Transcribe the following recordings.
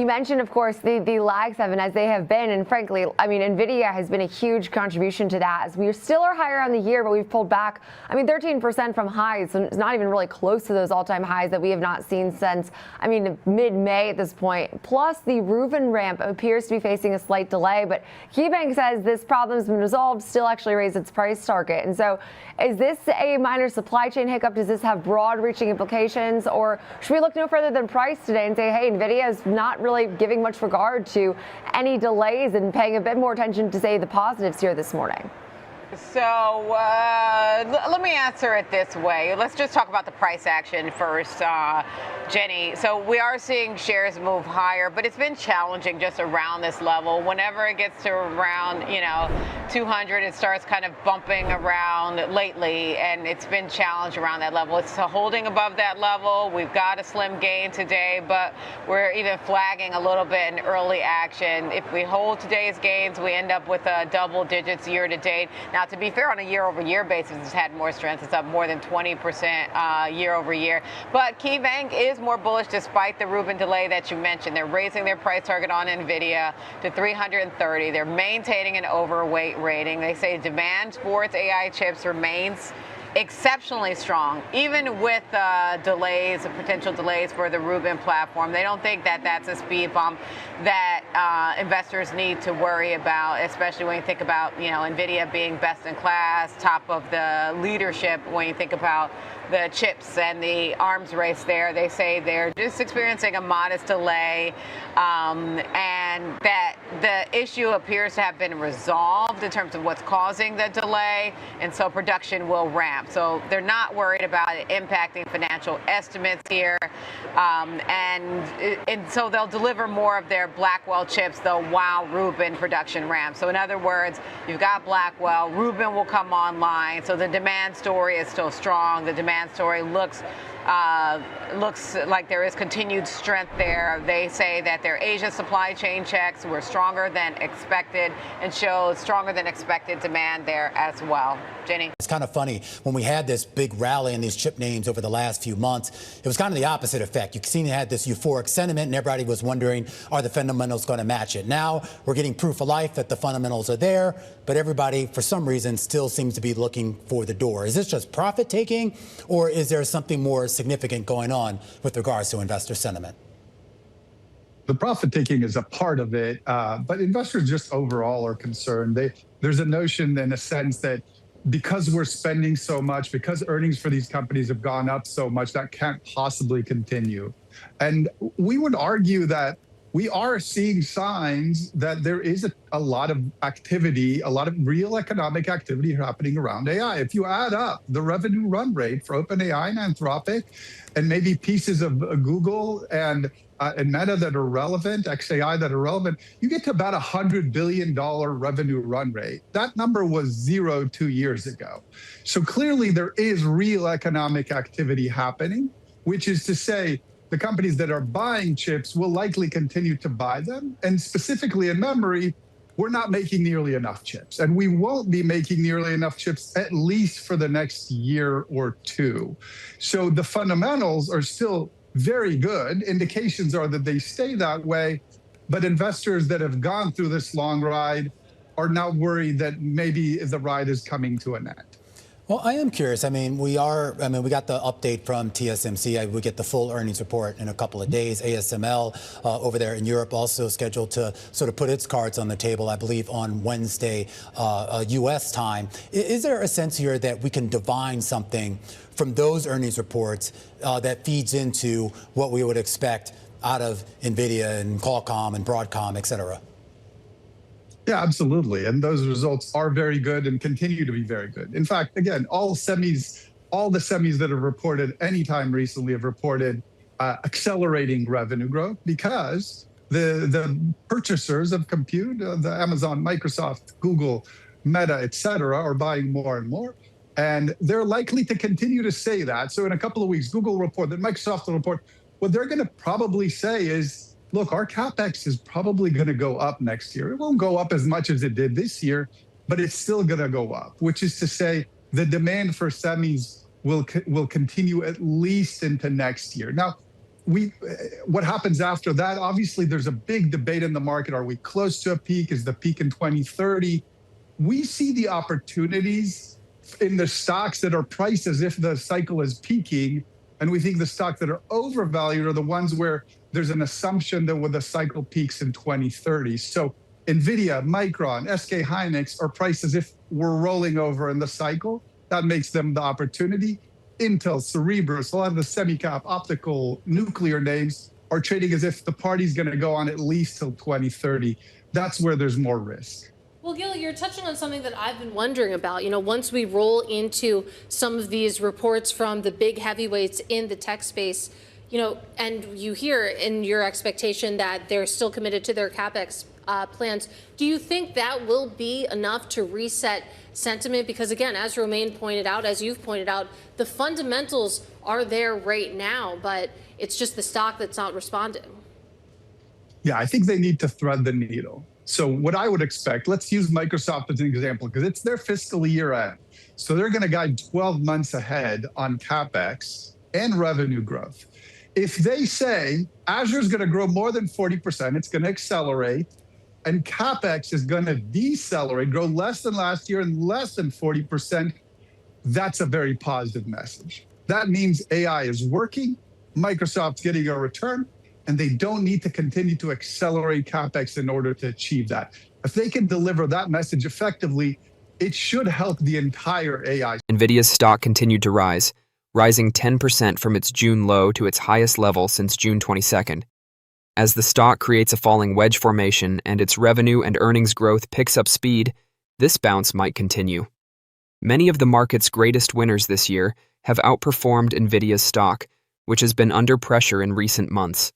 You mentioned, of course, the lags have been as they have been, and frankly, I mean, Nvidia has been a huge contribution to that, as we still are higher on the year, but we've pulled back, I mean, 13% from highs, so it's not even really close to those all-time highs that we have not seen since, I mean, mid-May at this point. Plus, the Rubin ramp appears to be facing a slight delay, but KeyBank says this problem's been resolved, still actually raised its price target. And so, is this a minor supply chain hiccup? Does this have broad-reaching implications, or should we look no further than price today and say, hey, Nvidia is not really giving much regard to any delays and paying a bit more attention to, say, the positives here this morning? So let me answer it this way. Let's just talk about the price action first, Jenny. So we are seeing shares move higher, but it's been challenging just around this level. Whenever it gets to around, 200, it starts kind of bumping around lately, and it's been challenged around that level. It's holding above that level. We've got a slim gain today, but we're even flagging a little bit in early action. If we hold today's gains, we end up with double digits year to date. Now, to be fair, on a year-over-year basis, it's had more strength. It's up more than 20% year-over-year. But KeyBank is more bullish despite the Rubin delay that you mentioned. They're raising their price target on Nvidia to 330. They're maintaining an overweight rating. They say demand for its AI chips remains exceptionally strong, even with delays, potential delays for the Rubin platform. They don't think that that's a speed bump that investors need to worry about, especially when you think about, Nvidia being best in class, top of the leadership. When you think about the chips and the arms race there, they say they're just experiencing a modest delay, and that the issue appears to have been resolved in terms of what's causing the delay, and so production will ramp. So they're not worried about it impacting financial estimates here, and so they'll deliver more of their Blackwell chips, though, while Rubin production ramps. So in other words, you've got Blackwell, Rubin will come online, so the demand story is still strong. The demand story looks like there is continued strength there. They say that their Asia supply chain checks were stronger than expected and showed stronger than expected demand there as well. Jenny? It's kind of funny. When we had this big rally in these chip names over the last few months, it was kind of the opposite effect. You seen it had this euphoric sentiment, and everybody was wondering, are the fundamentals going to match it? Now we're getting proof of life that the fundamentals are there, but everybody, for some reason, still seems to be looking for the door. Is this just profit taking, or is there something more significant going on with regards to investor sentiment? The profit taking is a part of it, but investors just overall are concerned. There's a notion, in a sense, that because we're spending so much, because earnings for these companies have gone up so much, that can't possibly continue. And we would argue that we are seeing signs that there is a lot of activity, a lot of real economic activity happening around AI. If you add up the revenue run rate for OpenAI and Anthropic, and maybe pieces of Google and Meta that are relevant, XAI that are relevant, you get to about $100 billion revenue run rate. That number was 0 2 years ago. So clearly there is real economic activity happening, which is to say, the companies that are buying chips will likely continue to buy them. And specifically in memory, we're not making nearly enough chips. And we won't be making nearly enough chips at least for the next year or two. So the fundamentals are still very good. Indications are that they stay that way. But investors that have gone through this long ride are now worried that maybe the ride is coming to an end. Well, I am curious. We got the update from TSMC. We get the full earnings report in a couple of days. ASML over there in Europe also scheduled to sort of put its cards on the table, I believe, on Wednesday, U.S. time. Is there a sense here that we can divine something from those earnings reports that feeds into what we would expect out of Nvidia and Qualcomm and Broadcom, et cetera? Yeah, absolutely. And those results are very good and continue to be very good. In fact, again, all the semis that have reported anytime recently have reported accelerating revenue growth because the purchasers of compute, the Amazon, Microsoft, Google, Meta, et cetera, are buying more and more. And they're likely to continue to say that. So in a couple of weeks, Google will report, that Microsoft will report. What they're going to probably say is, look, our CapEx is probably going to go up next year. It won't go up as much as it did this year, but it's still going to go up, which is to say the demand for semis will continue at least into next year. Now, what happens after that? Obviously, there's a big debate in the market. Are we close to a peak? Is the peak in 2030? We see the opportunities in the stocks that are priced as if the cycle is peaking. And we think the stocks that are overvalued are the ones where there's an assumption that the cycle peaks in 2030. So Nvidia, Micron, SK Hynix are priced as if we're rolling over in the cycle. That makes them the opportunity. Intel, Cerebras, a lot of the semi-cap, optical, nuclear names are trading as if the party's going to go on at least till 2030. That's where there's more risk. Well, Gil, you're touching on something that I've been wondering about. Once we roll into some of these reports from the big heavyweights in the tech space, and you hear in your expectation that they're still committed to their CapEx plans, do you think that will be enough to reset sentiment? Because again, as Romain pointed out, as you've pointed out, the fundamentals are there right now, but it's just the stock that's not responding. Yeah, I think they need to thread the needle. So what I would expect, let's use Microsoft as an example, because it's their fiscal year end. So they're going to guide 12 months ahead on CapEx and revenue growth. If they say Azure is going to grow more than 40%, it's going to accelerate, and CapEx is going to decelerate, grow less than last year and less than 40%, that's a very positive message. That means AI is working, Microsoft's getting a return, and they don't need to continue to accelerate CapEx in order to achieve that. If they can deliver that message effectively, it should help the entire AI. Nvidia's stock continued to rise, rising 10% from its June low to its highest level since June 22nd. As the stock creates a falling wedge formation and its revenue and earnings growth picks up speed, this bounce might continue. Many of the market's greatest winners this year have outperformed Nvidia's stock, which has been under pressure in recent months.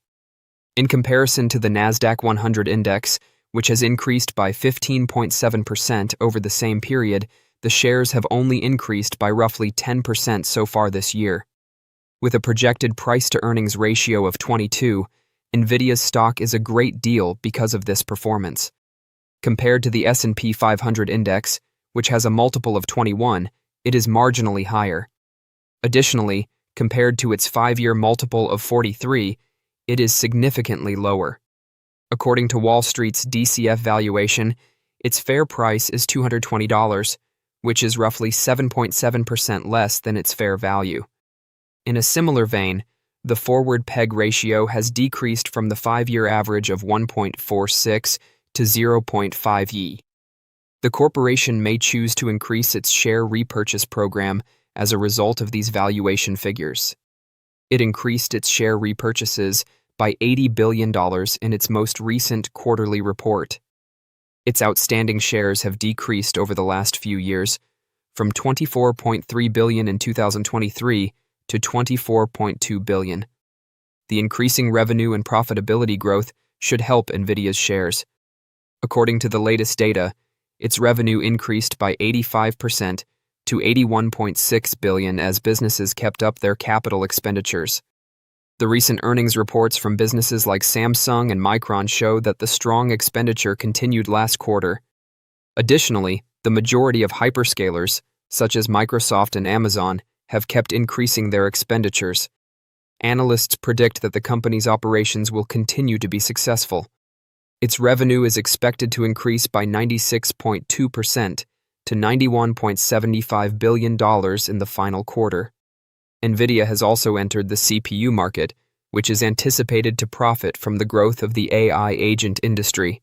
In comparison to the Nasdaq 100 index, which has increased by 15.7% over the same period, the shares have only increased by roughly 10% so far this year. With a projected price-to-earnings ratio of 22, Nvidia's stock is a great deal because of this performance. Compared to the S&P 500 index, which has a multiple of 21, it is marginally higher. Additionally, compared to its 5-year multiple of 43, it is significantly lower. According to Wall Street's DCF valuation, its fair price is $220, which is roughly 7.7% less than its fair value. In a similar vein, the forward PEG ratio has decreased from the 5-year average of 1.46 to 0.5e. The corporation may choose to increase its share repurchase program as a result of these valuation figures. It increased its share repurchases by $80 billion in its most recent quarterly report. Its outstanding shares have decreased over the last few years, from 24.3 billion in 2023 to 24.2 billion. The increasing revenue and profitability growth should help Nvidia's shares. According to the latest data, its revenue increased by 85% to 81.6 billion as businesses kept up their capital expenditures. The recent earnings reports from businesses like Samsung and Micron show that the strong expenditure continued last quarter. Additionally, the majority of hyperscalers, such as Microsoft and Amazon, have kept increasing their expenditures. Analysts predict that the company's operations will continue to be successful. Its revenue is expected to increase by 96.2% to $91.75 billion in the final quarter. Nvidia has also entered the CPU market, which is anticipated to profit from the growth of the AI agent industry.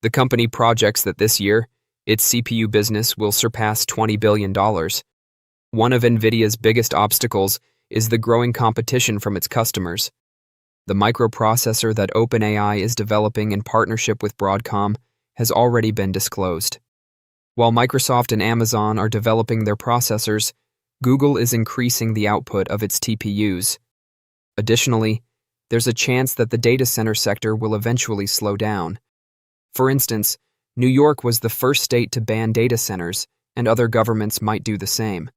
The company projects that this year, its CPU business will surpass $20 billion. One of Nvidia's biggest obstacles is the growing competition from its customers. The microprocessor that OpenAI is developing in partnership with Broadcom has already been disclosed. While Microsoft and Amazon are developing their processors, Google is increasing the output of its TPUs. Additionally, there's a chance that the data center sector will eventually slow down. For instance, New York was the first state to ban data centers, and other governments might do the same.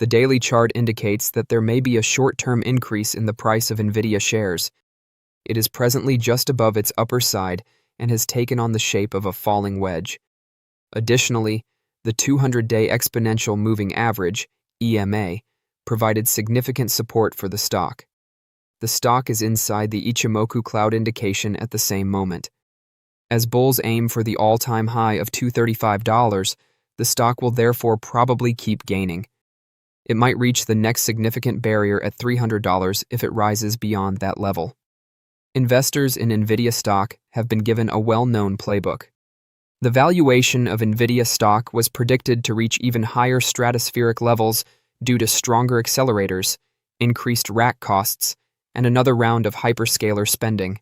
The daily chart indicates that there may be a short-term increase in the price of Nvidia shares. It is presently just above its upper side and has taken on the shape of a falling wedge. Additionally, the 200-day exponential moving average, EMA, provided significant support for the stock. the stock is inside the Ichimoku cloud indication at the same moment. As bulls aim for the all-time high of $235, the stock will therefore probably keep gaining. It might reach the next significant barrier at $300 if it rises beyond that level. Investors in Nvidia stock have been given a well-known playbook. The valuation of Nvidia stock was predicted to reach even higher stratospheric levels due to stronger accelerators, increased rack costs, and another round of hyperscaler spending.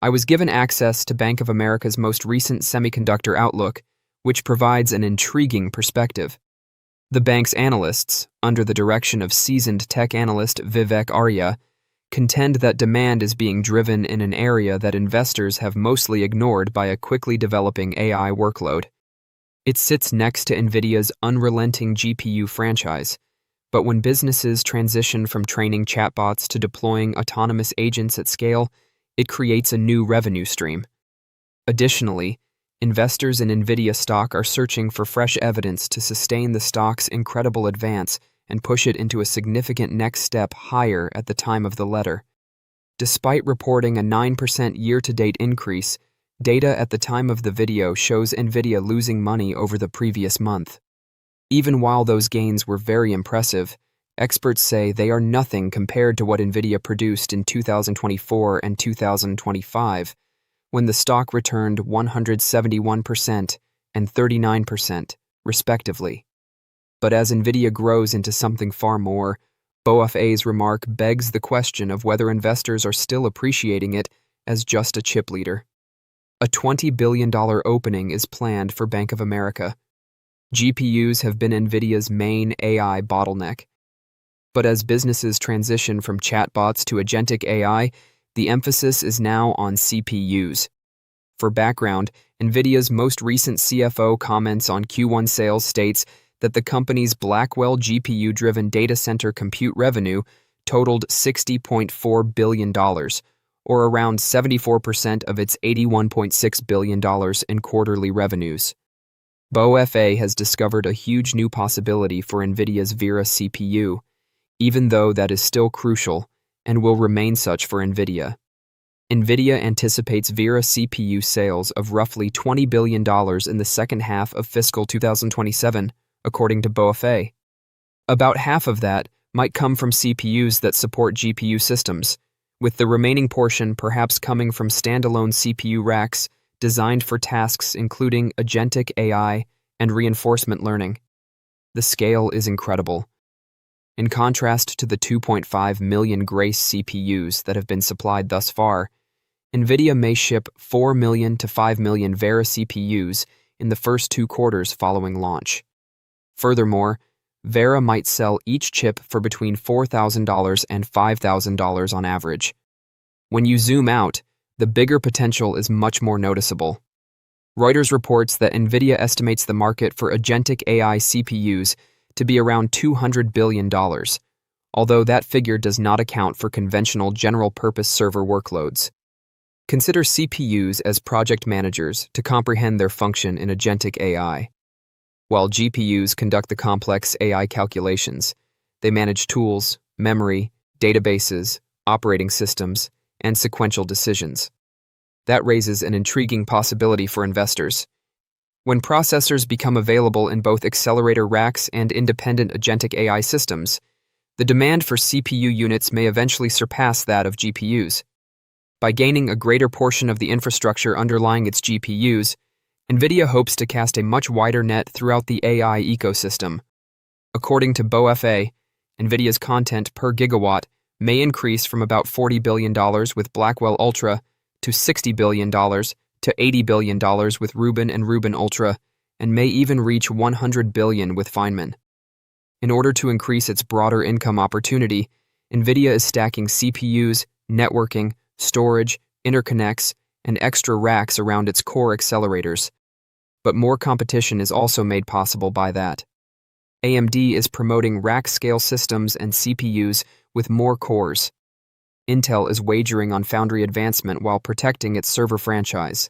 I was given access to Bank of America's most recent semiconductor outlook, which provides an intriguing perspective. The bank's analysts, under the direction of seasoned tech analyst Vivek Arya, contend that demand is being driven in an area that investors have mostly ignored by a quickly developing AI workload. It sits next to Nvidia's unrelenting GPU franchise, but when businesses transition from training chatbots to deploying autonomous agents at scale, it creates a new revenue stream. Additionally, investors in Nvidia stock are searching for fresh evidence to sustain the stock's incredible advance and push it into a significant next step higher at the time of the letter. Despite reporting a 9% year-to-date increase, data at the time of the video shows Nvidia losing money over the previous month. Even while those gains were very impressive, experts say they are nothing compared to what Nvidia produced in 2024 and 2025, when the stock returned 171% and 39%, respectively. But as Nvidia grows into something far more, BofA's remark begs the question of whether investors are still appreciating it as just a chip leader. A $20 billion opening is planned for Bank of America. GPUs have been Nvidia's main AI bottleneck. But as businesses transition from chatbots to agentic AI, the emphasis is now on CPUs. For background, Nvidia's most recent CFO comments on Q1 sales states that the company's Blackwell GPU-driven data center compute revenue totaled $60.4 billion, or around 74% of its $81.6 billion in quarterly revenues. BofA has discovered a huge new possibility for Nvidia's Vera CPU, even though that is still crucial and will remain such for Nvidia. Nvidia anticipates Vera CPU sales of roughly $20 billion in the second half of fiscal 2027, according to BofA. About half of that might come from CPUs that support GPU systems, with the remaining portion perhaps coming from standalone CPU racks designed for tasks including agentic AI and reinforcement learning. The scale is incredible. In contrast to the 2.5 million Grace CPUs that have been supplied thus far, Nvidia may ship 4 million to 5 million Vera CPUs in the first 2 quarters following launch. Furthermore, Vera might sell each chip for between $4,000 and $5,000 on average. When you zoom out, the bigger potential is much more noticeable. Reuters reports that Nvidia estimates the market for agentic AI CPUs to be around $200 billion, although that figure does not account for conventional general-purpose server workloads. Consider CPUs as project managers to comprehend their function in agentic AI. While GPUs conduct the complex AI calculations, they manage tools, memory, databases, operating systems, and sequential decisions. That raises an intriguing possibility for investors. When processors become available in both accelerator racks and independent agentic AI systems, the demand for CPU units may eventually surpass that of GPUs. By gaining a greater portion of the infrastructure underlying its GPUs, Nvidia hopes to cast a much wider net throughout the AI ecosystem. According to BofA, Nvidia's content per gigawatt may increase from about $40 billion with Blackwell Ultra to $60 billion to $80 billion with Rubin and Rubin Ultra, and may even reach $100 billion with Feynman. In order to increase its broader income opportunity, Nvidia is stacking CPUs, networking, storage, interconnects, and extra racks around its core accelerators. But more competition is also made possible by that. AMD is promoting rack-scale systems and CPUs with more cores. Intel is wagering on foundry advancement while protecting its server franchise.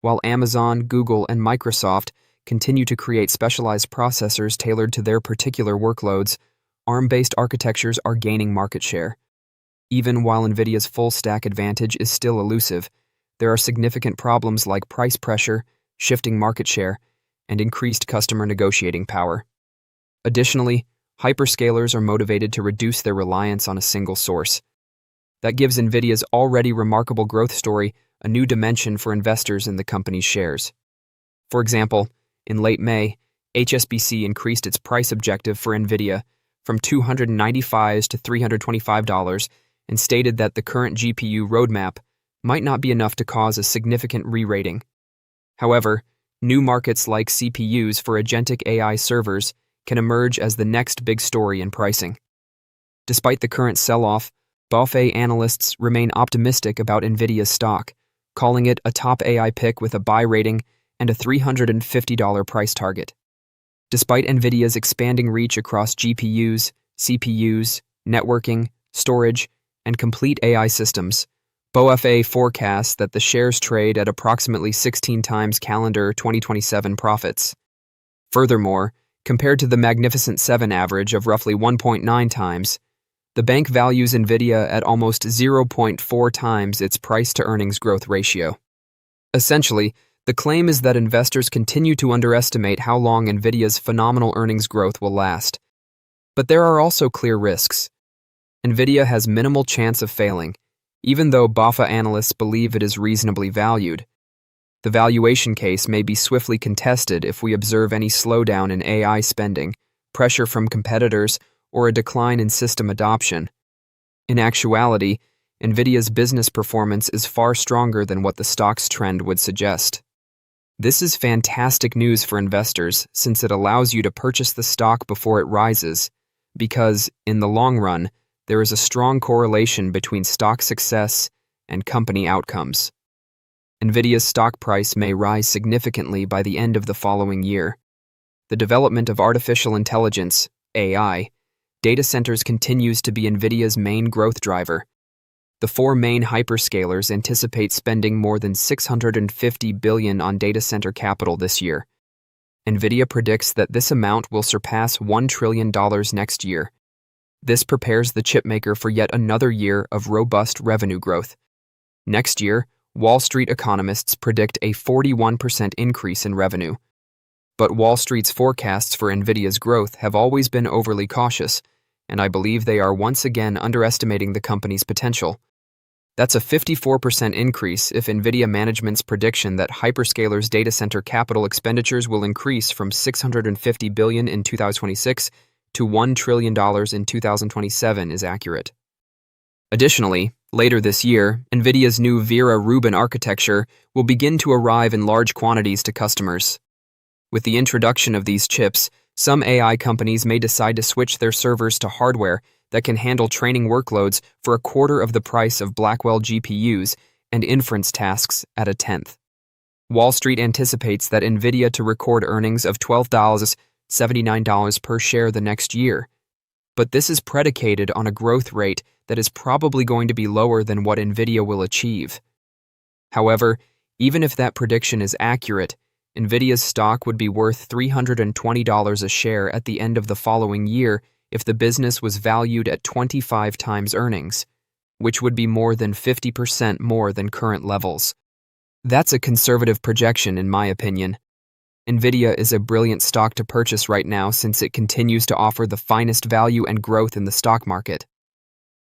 While Amazon, Google, and Microsoft continue to create specialized processors tailored to their particular workloads, ARM-based architectures are gaining market share. Even while Nvidia's full stack advantage is still elusive, there are significant problems like price pressure, shifting market share, and increased customer negotiating power. Additionally, hyperscalers are motivated to reduce their reliance on a single source. That gives Nvidia's already remarkable growth story a new dimension for investors in the company's shares. For example, in late May, HSBC increased its price objective for Nvidia from $295 to $325 and stated that the current GPU roadmap might not be enough to cause a significant re-rating. However, new markets like CPUs for agentic AI servers can emerge as the next big story in pricing. Despite the current sell-off, BofA analysts remain optimistic about Nvidia's stock, calling it a top AI pick with a buy rating and a $350 price target. Despite Nvidia's expanding reach across GPUs, CPUs, networking, storage, and complete AI systems, BofA forecasts that the shares trade at approximately 16 times calendar 2027 profits. Furthermore, compared to the Magnificent 7 average of roughly 1.9 times, the bank values Nvidia at almost 0.4 times its price-to-earnings growth ratio. Essentially, the claim is that investors continue to underestimate how long Nvidia's phenomenal earnings growth will last. But there are also clear risks. Nvidia has minimal chance of failing, even though BofA analysts believe it is reasonably valued. The valuation case may be swiftly contested if we observe any slowdown in AI spending, pressure from competitors, or a decline in system adoption. In actuality, Nvidia's business performance is far stronger than what the stock's trend would suggest. This is fantastic news for investors since it allows you to purchase the stock before it rises, because, in the long run, there is a strong correlation between stock success and company outcomes. Nvidia's stock price may rise significantly by the end of the following year. The development of artificial intelligence, AI, data centers continues to be Nvidia's main growth driver. The 4 main hyperscalers anticipate spending more than $650 billion on data center capital this year. Nvidia predicts that this amount will surpass $1 trillion next year. This prepares the chipmaker for yet another year of robust revenue growth. Next year, Wall Street economists predict a 41% increase in revenue. But Wall Street's forecasts for Nvidia's growth have always been overly cautious, and I believe they are once again underestimating the company's potential. That's a 54% increase if Nvidia management's prediction that hyperscalers' data center capital expenditures will increase from $650 billion in 2026 to $1 trillion in 2027 is accurate. Additionally, later this year, Nvidia's new Vera Rubin architecture will begin to arrive in large quantities to customers. With the introduction of these chips, some AI companies may decide to switch their servers to hardware that can handle training workloads for a quarter of the price of Blackwell GPUs and inference tasks at a tenth. Wall Street anticipates that Nvidia to record earnings of $12.79 per share the next year. But this is predicated on a growth rate that is probably going to be lower than what Nvidia will achieve. However, even if that prediction is accurate, Nvidia's stock would be worth $320 a share at the end of the following year if the business was valued at 25 times earnings, which would be more than 50% more than current levels. That's a conservative projection, in my opinion. Nvidia is a brilliant stock to purchase right now since it continues to offer the finest value and growth in the stock market.